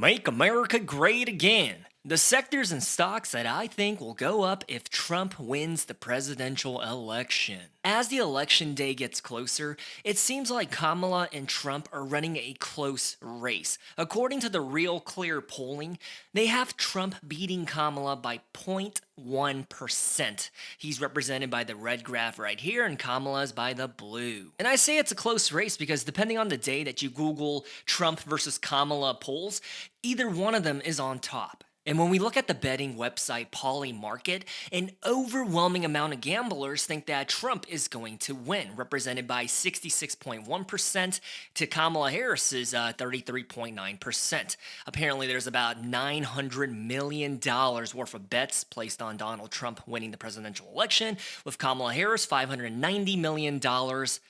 Make America Great Again. The sectors and stocks that I think will go up if Trump wins the presidential election. As the election day gets closer, it seems like Kamala and Trump are running a close race. According to the Real Clear polling, they have Trump beating Kamala by 0.1%. He's represented by the red graph right here, and Kamala's by the blue. And I say it's a close race because depending on the day that you Google Trump versus Kamala polls, either one of them is on top. And when we look at the betting website Polymarket, an overwhelming amount of gamblers think that Trump is going to win, represented by 66.1% to Kamala Harris's 33.9%. Apparently, there's about $900 million worth of bets placed on Donald Trump winning the presidential election, with Kamala Harris $590 million,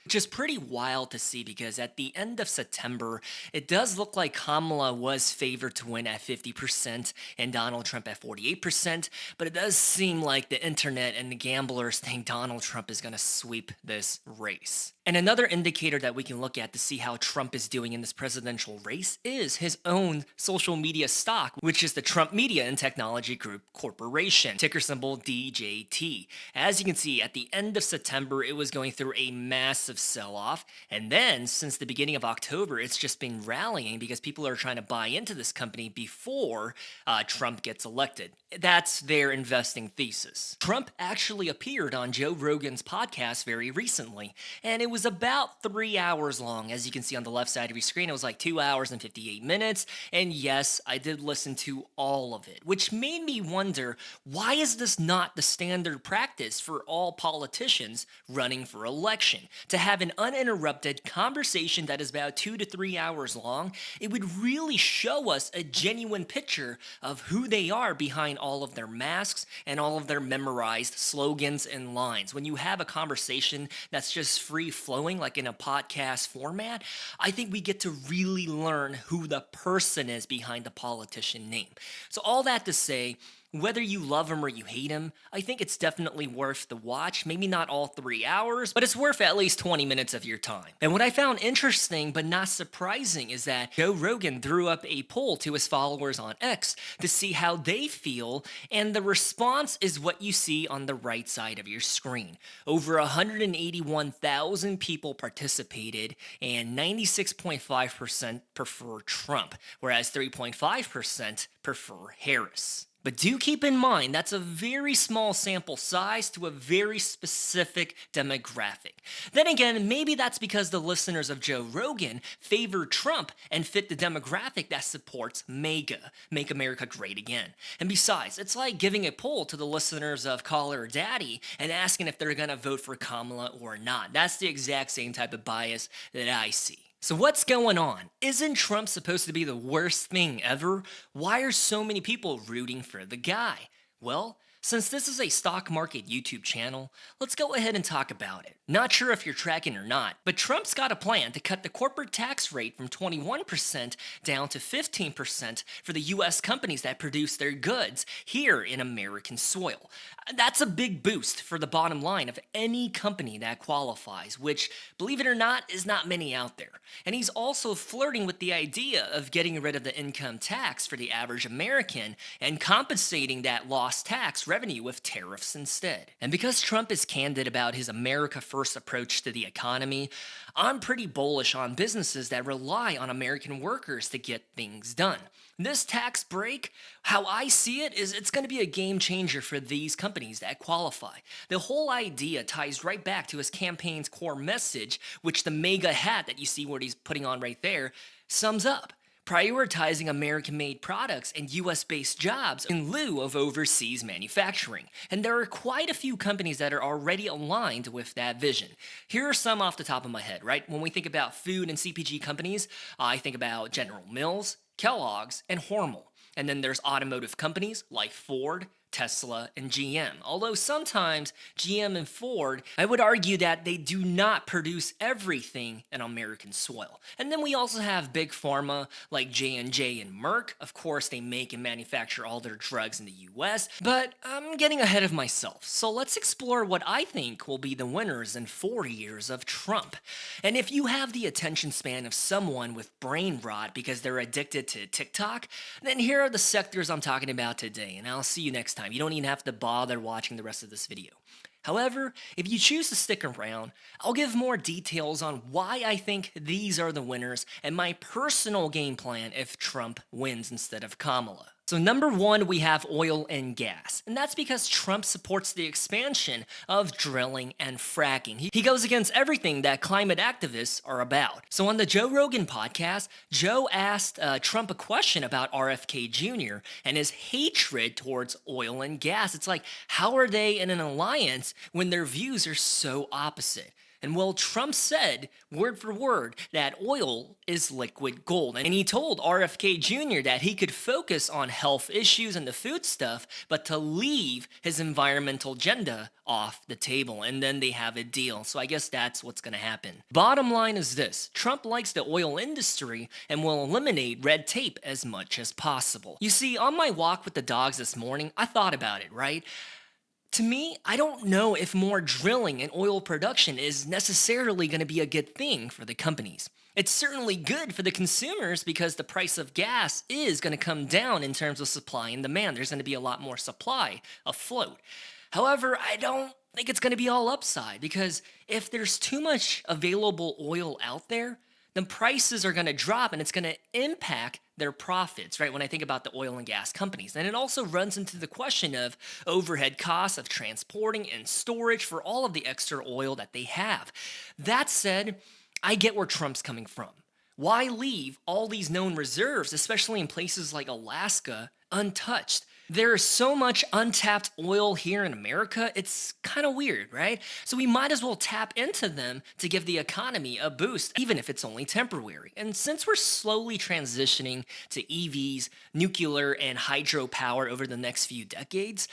which is pretty wild to see because at the end of September, it does look like Kamala was favored to win at 50%. And Donald Trump at 48%, but it does seem like the internet and the gamblers think Donald Trump is going to sweep this race. And another indicator that we can look at to see how Trump is doing in this presidential race is his own social media stock, which is the Trump Media and Technology Group Corporation, ticker symbol DJT. As you can see, at the end of September, it was going through a massive sell-off, and then since the beginning of October, it's just been rallying because people are trying to buy into this company before Trump gets elected. That's their investing thesis. Trump actually appeared on Joe Rogan's podcast very recently, and it was about 3 hours long. As you can see on the left side of your screen, it was like 2 hours and 58 minutes, and yes, I did listen to all of it, which made me wonder, why is this not the standard practice for all politicians running for election? To have an uninterrupted conversation that is about 2 to 3 hours long, it would really show us a genuine picture of who they are behind all of their masks and all of their memorized slogans and lines. When you have a conversation that's just free flowing, like in a podcast format, I think we get to really learn who the person is behind the politician name. So all that to say, whether you love him or you hate him, I think it's definitely worth the watch. Maybe not all 3 hours, but it's worth at least 20 minutes of your time. And what I found interesting but not surprising is that Joe Rogan threw up a poll to his followers on X to see how they feel, and the response is what you see on the right side of your screen. Over 181,000 people participated, and 96.5% prefer Trump, whereas 3.5% prefer Harris. But do keep in mind, that's a very small sample size to a very specific demographic. Then again, maybe that's because the listeners of Joe Rogan favor Trump and fit the demographic that supports MAGA, Make America Great Again. And besides, it's like giving a poll to the listeners of Call Her Daddy and asking if they're gonna vote for Kamala or not. That's the exact same type of bias that I see. So what's going on? Isn't Trump supposed to be the worst thing ever? Why are so many people rooting for the guy? Well, since this is a stock market YouTube channel, let's go ahead and talk about it. Not sure if you're tracking or not, but Trump's got a plan to cut the corporate tax rate from 21% down to 15% for the US companies that produce their goods here in American soil. That's a big boost for the bottom line of any company that qualifies, which, believe it or not, is not many out there. And he's also flirting with the idea of getting rid of the income tax for the average American and compensating that lost tax revenue with tariffs instead. And because Trump is candid about his America First approach to the economy, I'm pretty bullish on businesses that rely on American workers to get things done. This tax break, how I see it, is it's going to be a game changer for these companies that qualify. The whole idea ties right back to his campaign's core message, which the MAGA hat that you see what he's putting on right there sums up. Prioritizing American-made products and US-based jobs in lieu of overseas manufacturing. And there are quite a few companies that are already aligned with that vision. Here are some off the top of my head, right? When we think about food and CPG companies, I think about General Mills, Kellogg's, and Hormel. And then there's automotive companies like Ford, Tesla, and GM. Although sometimes GM and Ford, I would argue that they do not produce everything in American soil. And then we also have big pharma like J&J and Merck. Of course, they make and manufacture all their drugs in the US, but I'm getting ahead of myself. So let's explore what I think will be the winners in 4 years of Trump. And if you have the attention span of someone with brain rot because they're addicted to TikTok, then here are the sectors I'm talking about today, and I'll see you next time. You don't even have to bother watching the rest of this video. However, if you choose to stick around, I'll give more details on why I think these are the winners and my personal game plan if Trump wins instead of Kamala. So number one, we have oil and gas, and that's because Trump supports the expansion of drilling and fracking. He goes against everything that climate activists are about. So on the Joe Rogan podcast, Joe asked Trump a question about RFK Jr. and his hatred towards oil and gas. It's like, how are they in an alliance when their views are so opposite? And well, Trump said, word for word, that oil is liquid gold. And he told RFK Jr. that he could focus on health issues and the food stuff, but to leave his environmental agenda off the table. And then they have a deal. So I guess that's what's going to happen. Bottom line is this: Trump likes the oil industry and will eliminate red tape as much as possible. You see, on my walk with the dogs this morning, I thought about it, right? To me, I don't know if more drilling and oil production is necessarily going to be a good thing for the companies. It's certainly good for the consumers because the price of gas is going to come down in terms of supply and demand. There's going to be a lot more supply afloat. However, I don't think it's going to be all upside because if there's too much available oil out there, then prices are going to drop and it's going to impact their profits, right? When I think about the oil and gas companies. And it also runs into the question of overhead costs of transporting and storage for all of the extra oil that they have. That said, I get where Trump's coming from. Why leave all these known reserves, especially in places like Alaska, untouched? There is so much untapped oil here in America, it's kind of weird, right? So we might as well tap into them to give the economy a boost, even if it's only temporary. And since we're slowly transitioning to EVs, nuclear, and hydropower over the next few decades,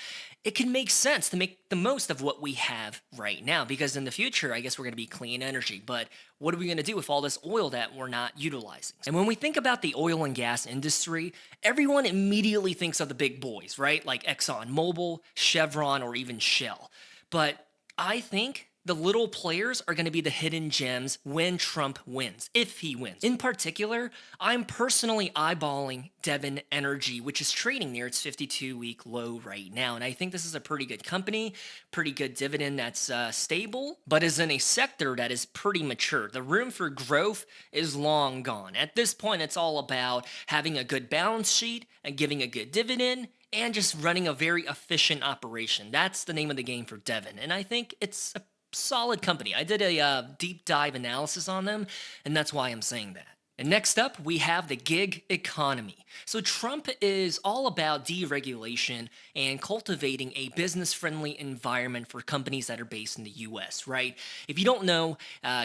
it can make sense to make the most of what we have right now, because in the future, I guess we're going to be clean energy. But what are we going to do with all this oil that we're not utilizing? And when we think about the oil and gas industry, everyone immediately thinks of the big boys, right? Like ExxonMobil, Chevron, or even Shell. But I think the little players are going to be the hidden gems when Trump wins, if he wins. In particular, I'm personally eyeballing Devon Energy, which is trading near its 52-week low right now. And I think this is a pretty good company, pretty good dividend that's stable, but is in a sector that is pretty mature. The room for growth is long gone. At this point, it's all about having a good balance sheet and giving a good dividend and just running a very efficient operation. That's the name of the game for Devon. And I think it's a solid company. I did a deep dive analysis on them, and that's why I'm saying that. And next up, we have the gig economy. So Trump is all about deregulation and cultivating a business-friendly environment for companies that are based in the US, right? If you don't know,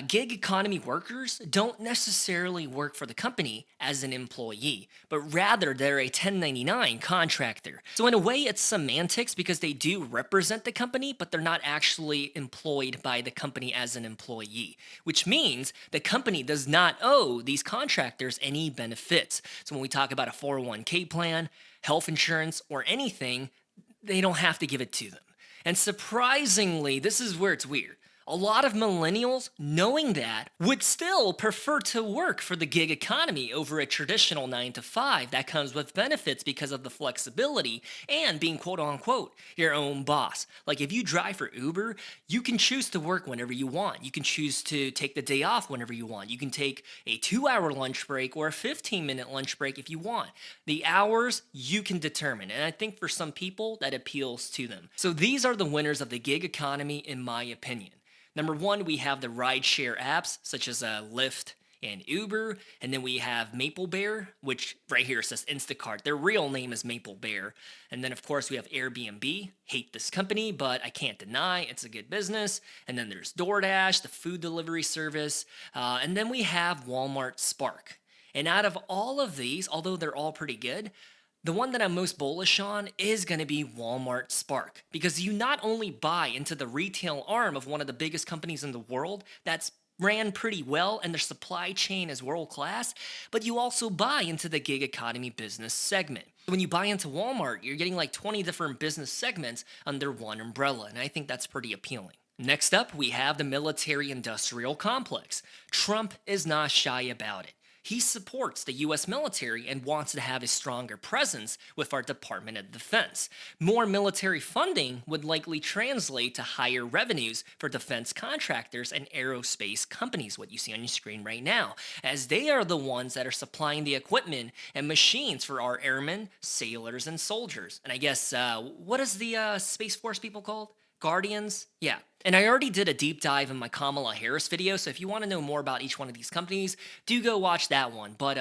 gig economy workers don't necessarily work for the company as an employee, but rather they're a 1099 contractor. So in a way, it's semantics because they do represent the company, but they're not actually employed by the company as an employee, which means the company does not owe these contractors any benefits. So when we talk about a 401k plan, health insurance, or anything, they don't have to give it to them. And surprisingly, this is where it's weird. A lot of millennials, knowing that, would still prefer to work for the gig economy over a traditional 9-to-5 that comes with benefits because of the flexibility and being quote-unquote your own boss. Like if you drive for Uber, you can choose to work whenever you want. You can choose to take the day off whenever you want. You can take a 2-hour lunch break or a 15-minute lunch break if you want. The hours you can determine, and I think for some people that appeals to them. So these are the winners of the gig economy in my opinion. Number one, we have the rideshare apps such as Lyft and Uber, and then we have Maple Bear, which right here says Instacart. Their real name is Maple Bear. And then, of course, we have Airbnb. Hate this company, but I can't deny it's a good business. And then there's DoorDash, the food delivery service. And then we have Walmart Spark. And out of all of these, although they're all pretty good, The one that I'm most bullish on is going to be Walmart Spark because you not only buy into the retail arm of one of the biggest companies in the world that's ran pretty well and their supply chain is world class, but you also buy into the gig economy business segment. When you buy into Walmart, you're getting like 20 different business segments under one umbrella, and I think that's pretty appealing. Next up, we have the military industrial complex. Trump is not shy about it. He supports the US military and wants to have a stronger presence with our Department of Defense. More military funding would likely translate to higher revenues for defense contractors and aerospace companies, what you see on your screen right now, as they are the ones that are supplying the equipment and machines for our airmen, sailors, and soldiers. And I guess, what is the Space Force people called? Guardians? Yeah. And I already did a deep dive in my Kamala Harris video, so if you want to know more about each one of these companies, do go watch that one. But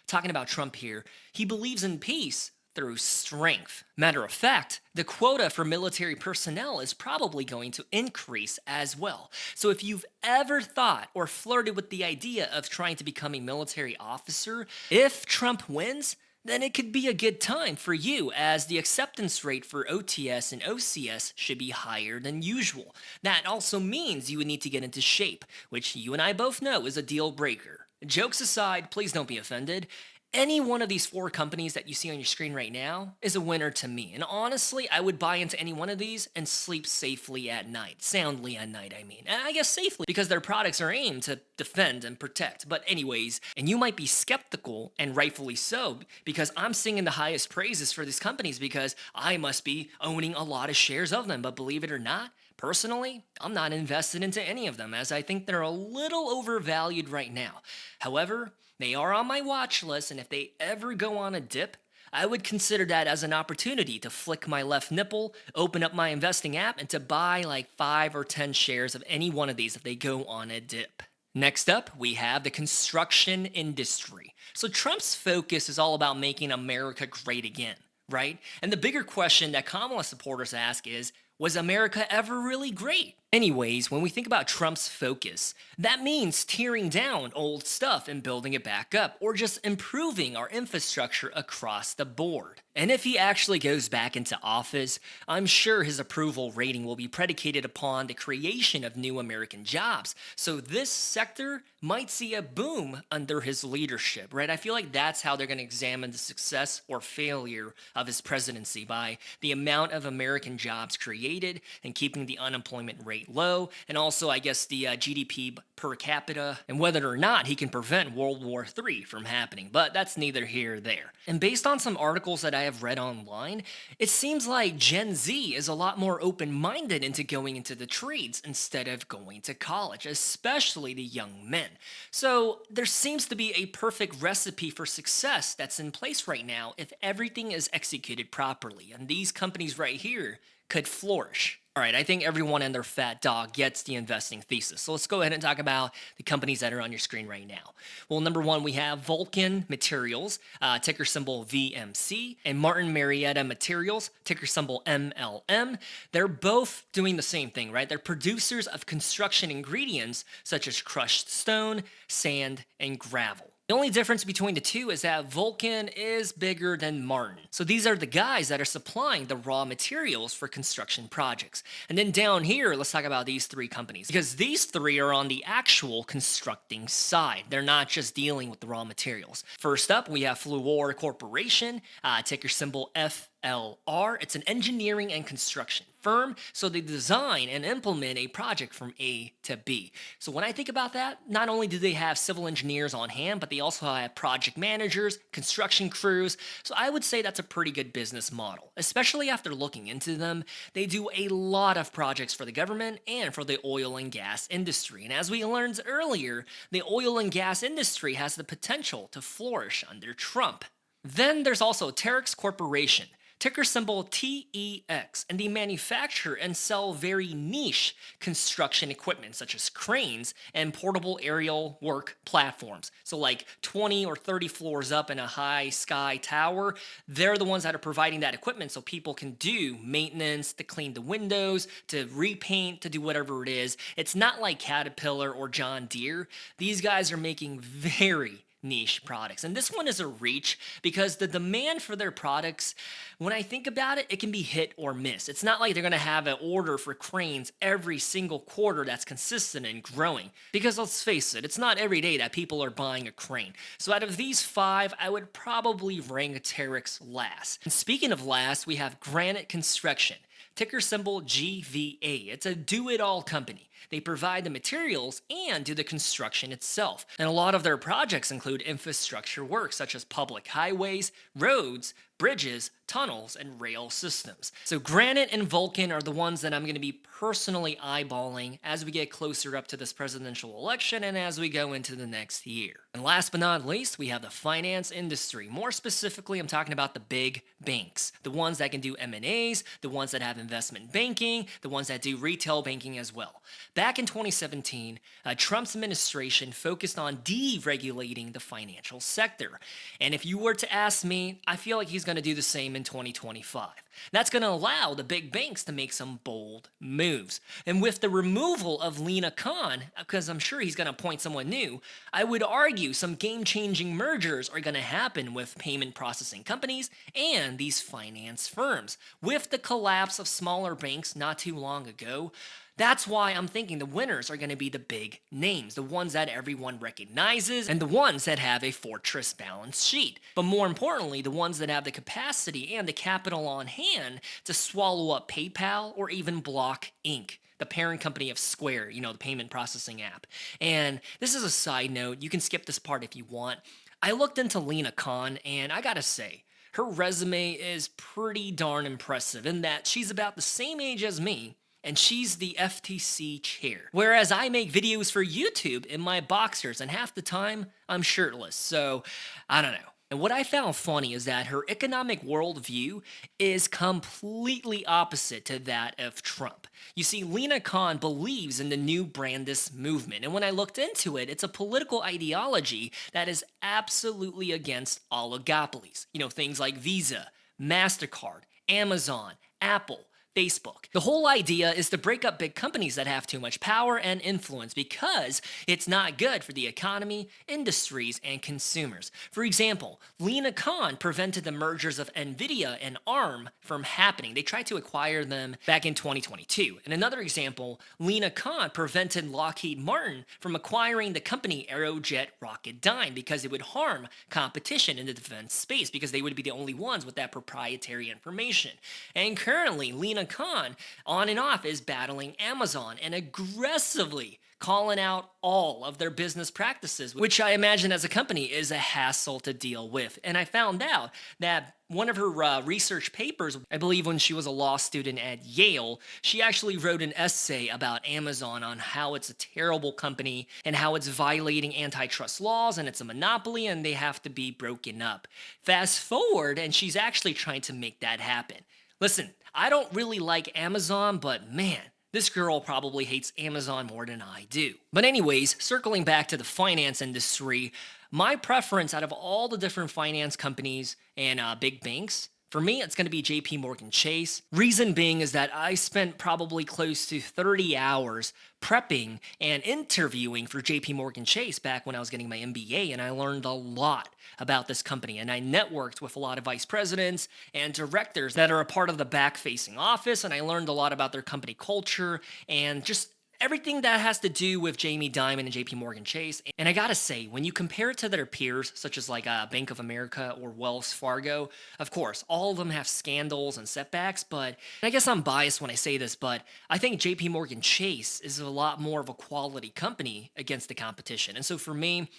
talking about Trump here, he believes in peace through strength. Matter of fact, the quota for military personnel is probably going to increase as well. So if you've ever thought or flirted with the idea of trying to become a military officer, if Trump wins, then it could be a good time for you, as the acceptance rate for OTS and OCS should be higher than usual. That also means you would need to get into shape, which you and I both know is a deal breaker. Jokes aside, please don't be offended. Any one of these four companies that you see on your screen right now is a winner to me. And honestly, I would buy into any one of these and sleep safely at night. Soundly at night, I mean. And I guess safely because their products are aimed to defend and protect. But anyways, and you might be skeptical, and rightfully so, because I'm singing the highest praises for these companies because I must be owning a lot of shares of them. But believe it or not, personally, I'm not invested into any of them as I think they're a little overvalued right now. However, they are on my watch list, and if they ever go on a dip, I would consider that as an opportunity to flick my left nipple, open up my investing app, and to buy like 5 or 10 shares of any one of these if they go on a dip. Next up, we have the construction industry. So Trump's focus is all about making America great again, right? And the bigger question that Kamala supporters ask is, was America ever really great? Anyways, when we think about Trump's focus, that means tearing down old stuff and building it back up, or just improving our infrastructure across the board. And if he actually goes back into office, I'm sure his approval rating will be predicated upon the creation of new American jobs. So this sector might see a boom under his leadership, right? I feel like that's how they're going to examine the success or failure of his presidency, by the amount of American jobs created and keeping the unemployment rate low, and also I guess the GDP per capita, and whether or not he can prevent World War III from happening, but that's neither here nor there. And based on some articles that I have read online, it seems like Gen Z is a lot more open-minded into going into the trades instead of going to college, especially the young men. So there seems to be a perfect recipe for success that's in place right now if everything is executed properly, and these companies right here could flourish. All right, I think everyone and their fat dog gets the investing thesis. So let's go ahead and talk about the companies that are on your screen right now. Well, number one, we have Vulcan Materials, ticker symbol VMC, and Martin Marietta Materials, ticker symbol MLM. They're both doing the same thing, right? They're producers of construction ingredients such as crushed stone, sand, and gravel. The only difference between the two is that Vulcan is bigger than Martin. So these are the guys that are supplying the raw materials for construction projects. And then down here, let's talk about these three companies, because these three are on the actual constructing side. They're not just dealing with the raw materials. First up, we have Fluor Corporation, ticker symbol FLR. It's an engineering and construction firm, so they design and implement a project from A to B. So when I think about that, not only do they have civil engineers on hand, but they also have project managers, construction crews. So I would say that's a pretty good business model, especially after looking into them. They do a lot of projects for the government and for the oil and gas industry. And as we learned earlier, the oil and gas industry has the potential to flourish under Trump. Then there's also Terex Corporation, ticker symbol TEX, and they manufacture and sell very niche construction equipment such as cranes and portable aerial work platforms. So like 20 or 30 floors up in a high sky tower, they're the ones that are providing that equipment so people can do maintenance, to clean the windows, to repaint, to do whatever it is. It's not like Caterpillar or John Deere. These guys are making very niche products. And this one is a reach because the demand for their products, when I think about it, it can be hit or miss. It's not like they're going to have an order for cranes every single quarter that's consistent and growing. Because let's face it, it's not every day that people are buying a crane. So out of these five, I would probably rank Terex last. And speaking of last, we have Granite Construction. Ticker symbol GVA. It's a do-it-all company. They provide the materials and do the construction itself. And a lot of their projects include infrastructure work such as public highways, roads, bridges, tunnels, and rail systems. So Granite and Vulcan are the ones that I'm going to be personally eyeballing as we get closer up to this presidential election and as we go into the next year. And last but not least, we have the finance industry. More specifically, I'm talking about the big banks, the ones that can do M&As, the ones that have investment banking, the ones that do retail banking as well. Back in 2017, Trump's administration focused on deregulating the financial sector. And if you were to ask me, I feel like he's going to do the same in 2025. That's going to allow the big banks to make some bold moves. And with the removal of Lena Khan, because I'm sure he's going to appoint someone new, I would argue some game-changing mergers are going to happen with payment processing companies and these finance firms. With the collapse of smaller banks not too long ago, that's why I'm thinking the winners are going to be the big names, the ones that everyone recognizes, and the ones that have a fortress balance sheet. But more importantly, the ones that have the capacity and the capital on hand to swallow up PayPal or even Block Inc., the parent company of Square, the payment processing app. And this is a side note. You can skip this part if you want. I looked into Lena Khan, and I gotta say, her resume is pretty darn impressive in that she's about the same age as me, and she's the FTC chair. Whereas I make videos for YouTube in my boxers, and half the time, I'm shirtless, so I don't know. And what I found funny is that her economic worldview is completely opposite to that of Trump. You see, Lena Khan believes in the new Brandis movement, and when I looked into it, it's a political ideology that is absolutely against oligopolies. Things like Visa, MasterCard, Amazon, Apple, Facebook. The whole idea is to break up big companies that have too much power and influence because it's not good for the economy, industries, and consumers. For example, Lena Khan prevented the mergers of Nvidia and ARM from happening. They tried to acquire them back in 2022. And another example, Lena Khan prevented Lockheed Martin from acquiring the company Aerojet Rocketdyne because it would harm competition in the defense space because they would be the only ones with that proprietary information. And currently, Lena Khan, on and off, is battling Amazon and aggressively calling out all of their business practices, which I imagine as a company is a hassle to deal with. And I found out that one of her research papers, I believe when she was a law student at Yale, she actually wrote an essay about Amazon on how it's a terrible company and how it's violating antitrust laws and it's a monopoly and they have to be broken up. Fast forward, and she's actually trying to make that happen. Listen, I don't really like Amazon, but man, this girl probably hates Amazon more than I do. But anyways, circling back to the finance industry, my preference out of all the different finance companies and big banks, for me, it's going to be JP Morgan Chase. Reason being is that I spent probably close to 30 hours prepping and interviewing for JP Morgan Chase back when I was getting my MBA, and I learned a lot about this company. And I networked with a lot of vice presidents and directors that are a part of the back-facing office, and I learned a lot about their company culture and just everything that has to do with Jamie Dimon and JP Morgan Chase. And I gotta say, when you compare it to their peers, such as like Bank of America or Wells Fargo, of course, all of them have scandals and setbacks, but I guess I'm biased when I say this, but I think JP Morgan Chase is a lot more of a quality company against the competition. And so for me,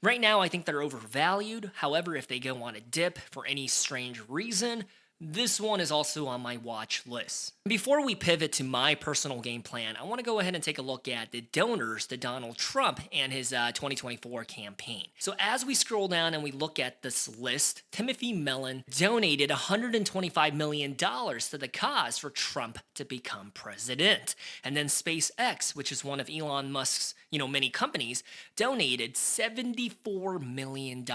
right now, I think they're overvalued. However, if they go on a dip for any strange reason, this one is also on my watch list. Before we pivot to my personal game plan, I want to go ahead and take a look at the donors to Donald Trump and his 2024 campaign. So as we scroll down and we look at this list, Timothy Mellon donated $125 million to the cause for Trump to become president. And then SpaceX, which is one of Elon Musk's many companies, donated $74 million.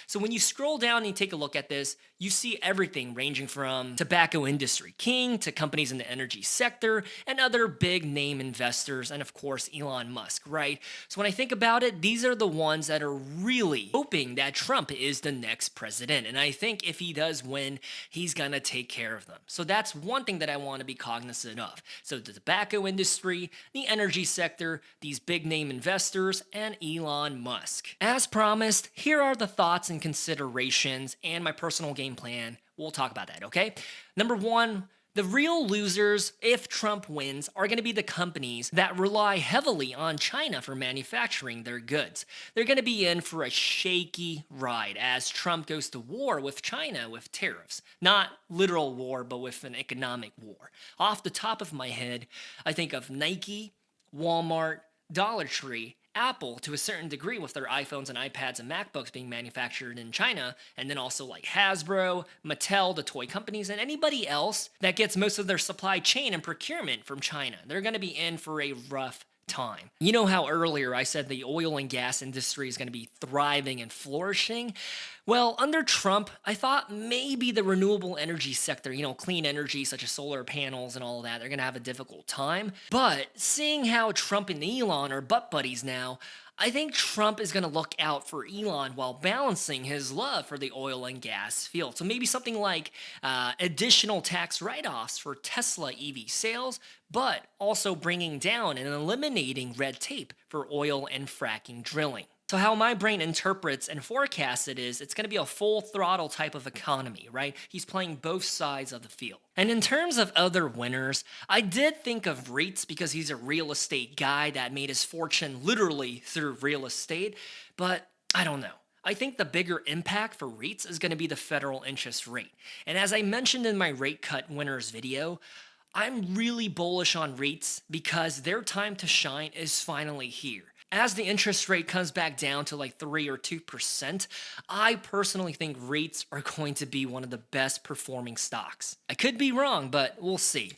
So when you scroll down and you take a look at this, you see everything ranging ranging from tobacco industry king to companies in the energy sector and other big name investors, and of course Elon Musk, right? So when I think about it, these are the ones that are really hoping that Trump is the next president. And I think if he does win, he's gonna take care of them. So that's one thing that I want to be cognizant of. So the tobacco industry, the energy sector, these big name investors, and Elon Musk. As promised, here are the thoughts and considerations and my personal game plan. We'll talk about that, okay? Number one, the real losers, if Trump wins, are going to be the companies that rely heavily on China for manufacturing their goods. They're going to be in for a shaky ride as Trump goes to war with China with tariffs. Not literal war, but with an economic war. Off the top of my head, I think of Nike, Walmart, Dollar Tree, Apple to a certain degree with their iPhones and iPads and MacBooks being manufactured in China, and then also like Hasbro, Mattel, the toy companies, and anybody else that gets most of their supply chain and procurement from China. They're going to be in for a rough time. You know how earlier I said the oil and gas industry is going to be thriving and flourishing? Well, under Trump, I thought maybe the renewable energy sector, clean energy such as solar panels and all of that, they're going to have a difficult time. But seeing how Trump and Elon are butt buddies now, I think Trump is going to look out for Elon while balancing his love for the oil and gas field. So maybe something like additional tax write-offs for Tesla EV sales, but also bringing down and eliminating red tape for oil and fracking drilling. So how my brain interprets and forecasts it is, it's going to be a full throttle type of economy, right? He's playing both sides of the field. And in terms of other winners, I did think of REITs because he's a real estate guy that made his fortune literally through real estate, but I don't know. I think the bigger impact for REITs is going to be the federal interest rate. And as I mentioned in my rate cut winners video, I'm really bullish on REITs because their time to shine is finally here. As the interest rate comes back down to like 3 or 2%, I personally think REITs are going to be one of the best performing stocks. I could be wrong, but we'll see.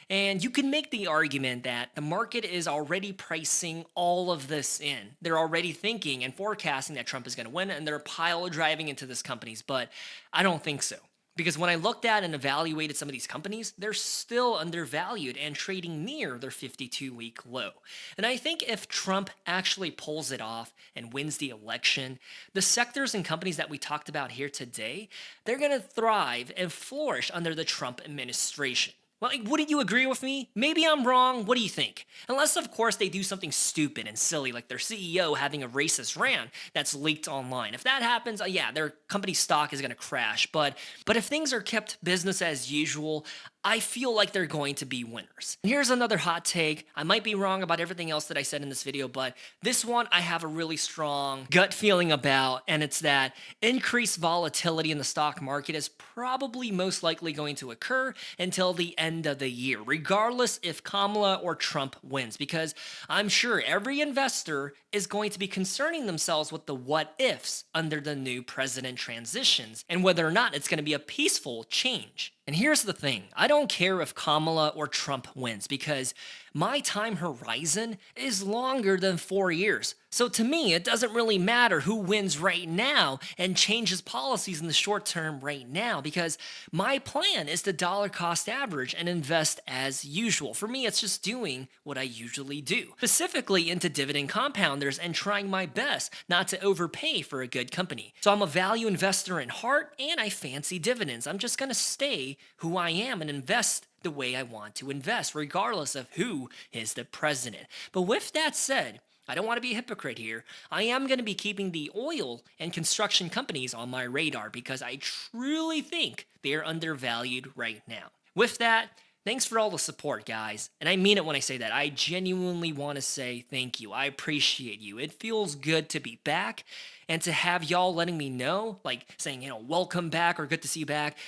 And you can make the argument that the market is already pricing all of this in. They're already thinking and forecasting that Trump is going to win, and they're pile driving into these companies, but I don't think so. Because when I looked at and evaluated some of these companies, they're still undervalued and trading near their 52-week low. And I think if Trump actually pulls it off and wins the election, the sectors and companies that we talked about here today, they're going to thrive and flourish under the Trump administration. Well, wouldn't you agree with me? Maybe I'm wrong. What do you think? Unless, of course, they do something stupid and silly, like their CEO having a racist rant that's leaked online. If that happens, yeah, their company stock is going to crash. But if things are kept business as usual, I feel like they're going to be winners. And here's another hot take. I might be wrong about everything else that I said in this video, but this one I have a really strong gut feeling about, and it's that increased volatility in the stock market is probably most likely going to occur until the end of the year, regardless if Kamala or Trump wins, because I'm sure every investor is going to be concerning themselves with the what ifs under the new president transitions and whether or not it's going to be a peaceful change. And here's the thing, I don't care if Kamala or Trump wins because my time horizon is longer than 4 years. So to me, it doesn't really matter who wins right now and changes policies in the short term right now because my plan is to dollar cost average and invest as usual. For me, it's just doing what I usually do, specifically into dividend compounders and trying my best not to overpay for a good company. So I'm a value investor in heart and I fancy dividends. I'm just going to stay who I am and invest the way I want to invest, regardless of who is the president. But with that said, I don't want to be a hypocrite here. I am going to be keeping the oil and construction companies on my radar because I truly think they're undervalued right now. With that, thanks for all the support, guys. And I mean it when I say that. I genuinely want to say thank you. I appreciate you. It feels good to be back and to have y'all letting me know, like saying, welcome back or good to see you back.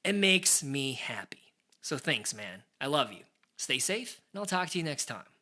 It makes me happy. So thanks, man. I love you. Stay safe, and I'll talk to you next time.